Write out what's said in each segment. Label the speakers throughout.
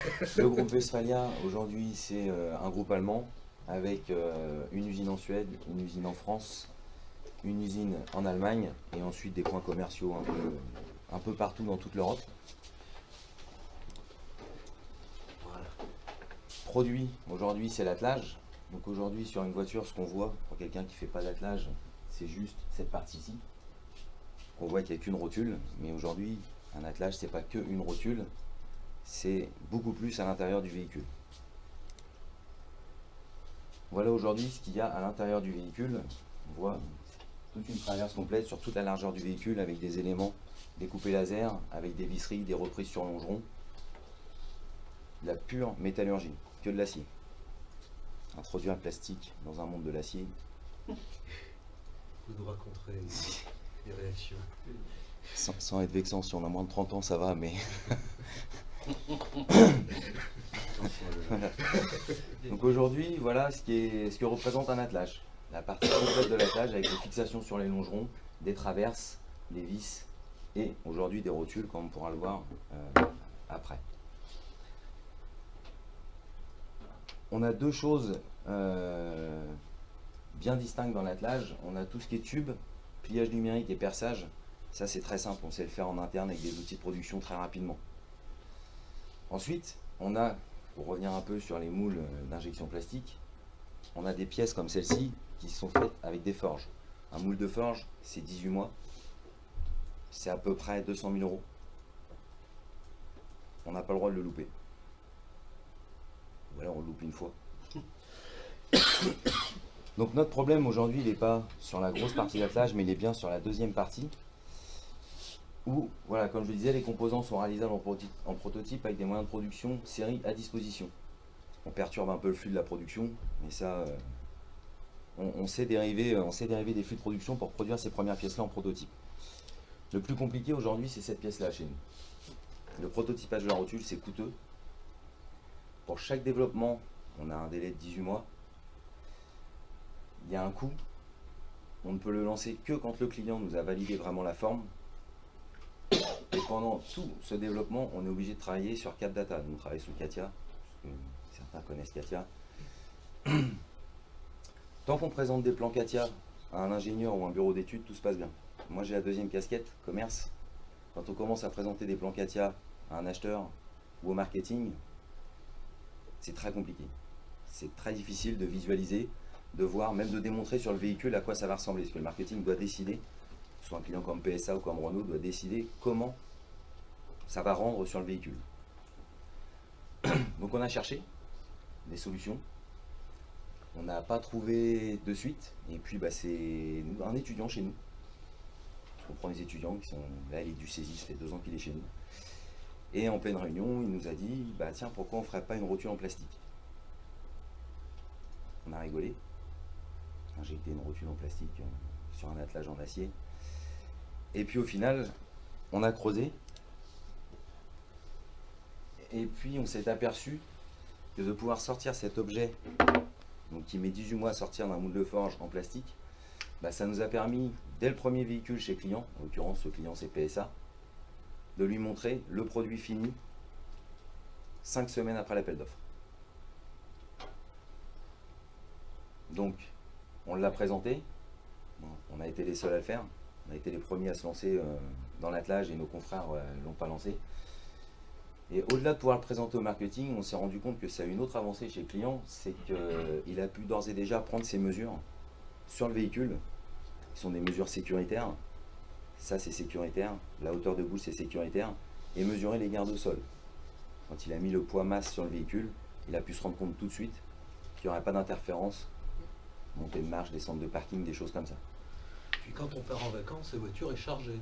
Speaker 1: Le groupe Westphalia, aujourd'hui, c'est un groupe allemand avec une usine en Suède, une usine en France, une usine en Allemagne et ensuite des points commerciaux un peu partout dans toute l'Europe. Voilà. Produit, aujourd'hui, c'est l'attelage. Donc aujourd'hui, sur une voiture, ce qu'on voit, pour quelqu'un qui ne fait pas d'attelage, c'est juste cette partie-ci. On voit qu'il n'y a qu'une rotule, mais aujourd'hui, un attelage, c'est pas qu'une rotule, c'est beaucoup plus à l'intérieur du véhicule. Voilà aujourd'hui ce qu'il y a à l'intérieur du véhicule. On voit toute une traverse complète sur toute la largeur du véhicule avec des éléments découpés laser, avec des visseries, des reprises sur longerons. De la pure métallurgie, que de l'acier. Introduire un plastique dans un monde de l'acier.
Speaker 2: Vous nous raconterez les réactions.
Speaker 1: Sans être vexant, si on a moins de 30 ans, ça va, mais... Voilà. Donc aujourd'hui, voilà ce que représente un attelage. La partie complète de l'attelage avec les fixations sur les longerons, des traverses, des vis et aujourd'hui des rotules, comme on pourra le voir après. On a deux choses bien distinctes dans l'attelage. On a tout ce qui est tube, pliage numérique et perçage. Ça c'est très simple, on sait le faire en interne avec des outils de production très rapidement. Ensuite, on a, pour revenir un peu sur les moules d'injection plastique, on a des pièces comme celle-ci qui sont faites avec des forges. Un moule de forge, c'est 18 mois. C'est à peu près 200 000 euros. On n'a pas le droit de le louper. Ou alors on le loupe une fois. Donc notre problème aujourd'hui, il n'est pas sur la grosse partie d'attelage, mais il est bien sur la deuxième partie. Où, voilà, comme je le disais, les composants sont réalisables en prototype avec des moyens de production série à disposition. On perturbe un peu le flux de la production, mais ça, on sait dériver des flux de production pour produire ces premières pièces-là en prototype. Le plus compliqué aujourd'hui, c'est cette pièce-là chez nous. Le prototypage de la rotule, c'est coûteux. Pour chaque développement, on a un délai de 18 mois. Il y a un coût. On ne peut le lancer que quand le client nous a validé vraiment la forme. Et pendant tout ce développement, on est obligé de travailler sur CapData. Nous travaillons sous CATIA. Certains connaissent CATIA. Tant qu'on présente des plans CATIA à un ingénieur ou un bureau d'études, tout se passe bien. Moi, j'ai la deuxième casquette, commerce. Quand on commence à présenter des plans CATIA à un acheteur ou au marketing, c'est très compliqué. C'est très difficile de visualiser, de voir, même de démontrer sur le véhicule à quoi ça va ressembler. Parce que le marketing doit décider, soit un client comme PSA ou comme Renault, doit décider comment ça va rendre sur le véhicule. Donc on a cherché des solutions. On n'a pas trouvé de suite. Et puis c'est un étudiant chez nous. On prend les étudiants qui sont là, il est du saisie, ça fait 2 ans qu'il est chez nous. Et en pleine réunion, il nous a dit, tiens, pourquoi on ne ferait pas une rotule en plastique? On a rigolé. Injecter une rotule en plastique sur un attelage en acier. Et puis au final, on a creusé. Et puis on s'est aperçu que de pouvoir sortir cet objet, donc qui met 18 mois à sortir d'un moule de forge en plastique, ça nous a permis, dès le premier véhicule chez client, en l'occurrence ce client c'est PSA, de lui montrer le produit fini 5 semaines après l'appel d'offres. Donc on l'a présenté, on a été les seuls à le faire, on a été les premiers à se lancer dans l'attelage et nos confrères ne l'ont pas lancé. Et au-delà de pouvoir le présenter au marketing, on s'est rendu compte que ça a une autre avancée chez le client, c'est qu'il a pu d'ores et déjà prendre ses mesures sur le véhicule, qui sont des mesures sécuritaires. Ça c'est sécuritaire, la hauteur de bouche c'est sécuritaire, et mesurer les gardes au sol. Quand il a mis le poids masse sur le véhicule, il a pu se rendre compte tout de suite qu'il n'y aurait pas d'interférence, montée de marche, descente de parking, des choses comme ça.
Speaker 2: Puis quand on part en vacances, la voiture est chargée.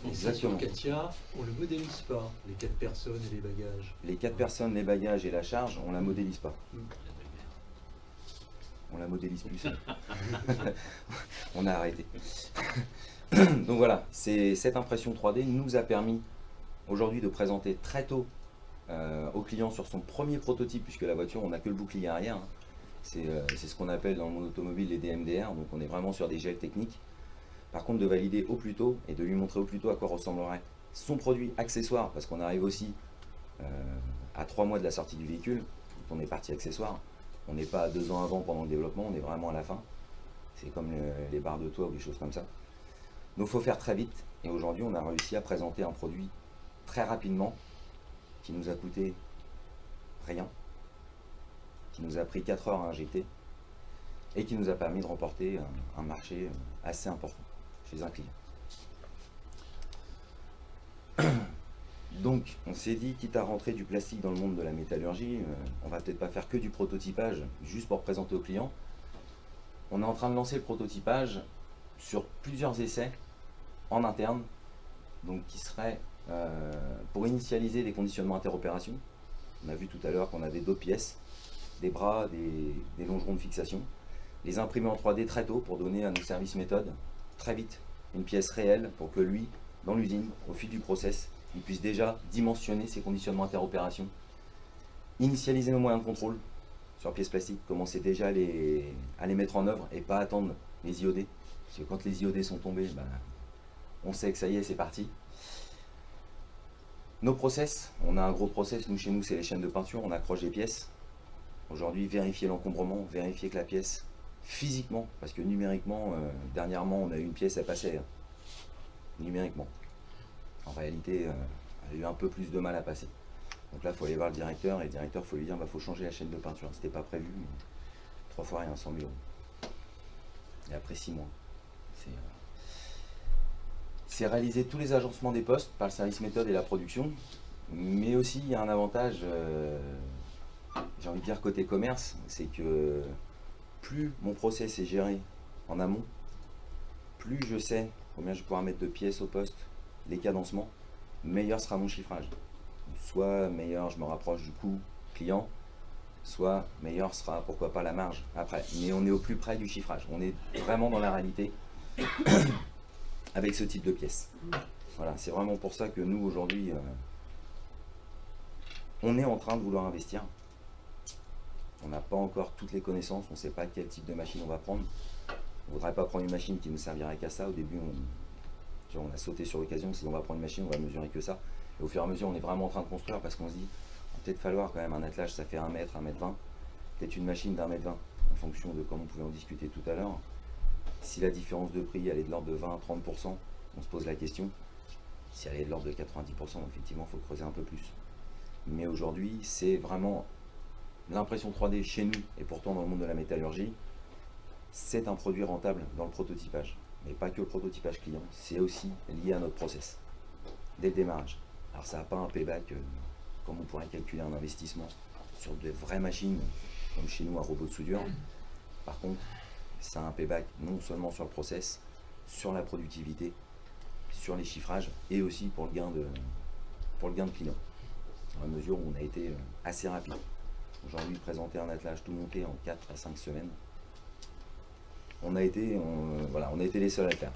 Speaker 1: Exactement.
Speaker 2: Et Katia, on ne le modélise pas, les 4 personnes et les bagages.
Speaker 1: Les 4 personnes, les bagages et la charge, on ne la modélise pas. On la modélise plus. On a arrêté. Donc voilà, cette impression 3D nous a permis aujourd'hui de présenter très tôt au client sur son premier prototype, puisque la voiture, on n'a que le bouclier arrière. Hein. C'est ce qu'on appelle dans le monde automobile les DMDR, donc on est vraiment sur des gels techniques. Par contre, de valider au plus tôt et de lui montrer au plus tôt à quoi ressemblerait son produit accessoire, parce qu'on arrive aussi à 3 mois de la sortie du véhicule, quand on est partie accessoire. On n'est pas à 2 ans avant pendant le développement, on est vraiment à la fin. C'est comme les barres de toit ou des choses comme ça. Donc il faut faire très vite. Et aujourd'hui, on a réussi à présenter un produit très rapidement qui nous a coûté rien, qui nous a pris 4 heures à injecter et qui nous a permis de remporter un marché assez important chez un client. Donc on s'est dit, quitte à rentrer du plastique dans le monde de la métallurgie, on va peut-être pas faire que du prototypage juste pour présenter au client. On est en train de lancer le prototypage sur plusieurs essais en interne, donc qui serait pour initialiser les conditionnements interopération. On a vu tout à l'heure qu'on avait d'autres pièces, des bras, des longerons de fixation, les imprimer en 3D très tôt pour donner à nos services méthodes très vite une pièce réelle pour que lui, dans l'usine, au fil du process, il puisse déjà dimensionner ses conditionnements interopération, initialiser nos moyens de contrôle sur pièces plastiques, commencer déjà à les mettre en œuvre et pas attendre les IOD. Parce que quand les IOD sont tombés, on sait que ça y est, c'est parti. Nos process, on a un gros process, chez nous c'est les chaînes de peinture, on accroche des pièces. Aujourd'hui, vérifier l'encombrement, vérifier que la pièce, physiquement, parce que numériquement, dernièrement on a eu une pièce, elle passait, numériquement. En réalité, elle a eu un peu plus de mal à passer. Donc là, il faut aller voir le directeur, et le directeur, il faut lui dire, faut changer la chaîne de peinture. C'était pas prévu, mais 3 fois rien, 100 000 euros. Et après 6 mois. C'est réaliser tous les agencements des postes par le service méthode et la production, mais aussi il y a un avantage, j'ai envie de dire côté commerce, c'est que plus mon process est géré en amont, plus je sais combien je pourrai mettre de pièces au poste, les cadencements, meilleur sera mon chiffrage. Soit meilleur, je me rapproche du coût client, soit meilleur sera pourquoi pas la marge après. Mais on est au plus près du chiffrage, on est vraiment dans la réalité avec ce type de pièces. Voilà, c'est vraiment pour ça que nous aujourd'hui, on est en train de vouloir investir. On n'a pas encore toutes les connaissances, on ne sait pas quel type de machine on va prendre. On ne voudrait pas prendre une machine qui ne servirait qu'à ça. Au début, on a sauté sur l'occasion, si on va prendre une machine, on va mesurer que ça. Et au fur et à mesure, on est vraiment en train de construire parce qu'on se dit, il va peut-être falloir quand même un attelage, ça fait 1 mètre, 1 mètre 20. Peut-être une machine d'1 mètre 20, en fonction de comme on pouvait en discuter tout à l'heure. Si la différence de prix elle est de l'ordre de 20-30%, on se pose la question. Si elle est de l'ordre de 90%, effectivement, il faut creuser un peu plus. Mais aujourd'hui, c'est vraiment l'impression 3D chez nous, et pourtant dans le monde de la métallurgie, c'est un produit rentable dans le prototypage. Mais pas que le prototypage client, c'est aussi lié à notre process, dès le démarrage. Alors ça n'a pas un payback comme on pourrait calculer un investissement sur de vraies machines, comme chez nous un robot de soudure. Par contre, ça a un payback non seulement sur le process, sur la productivité, sur les chiffrages, et aussi pour le gain de client. Dans la mesure où on a été assez rapide. Aujourd'hui, présenter un attelage tout monté en 4 à 5 semaines, on a été les seuls à le faire.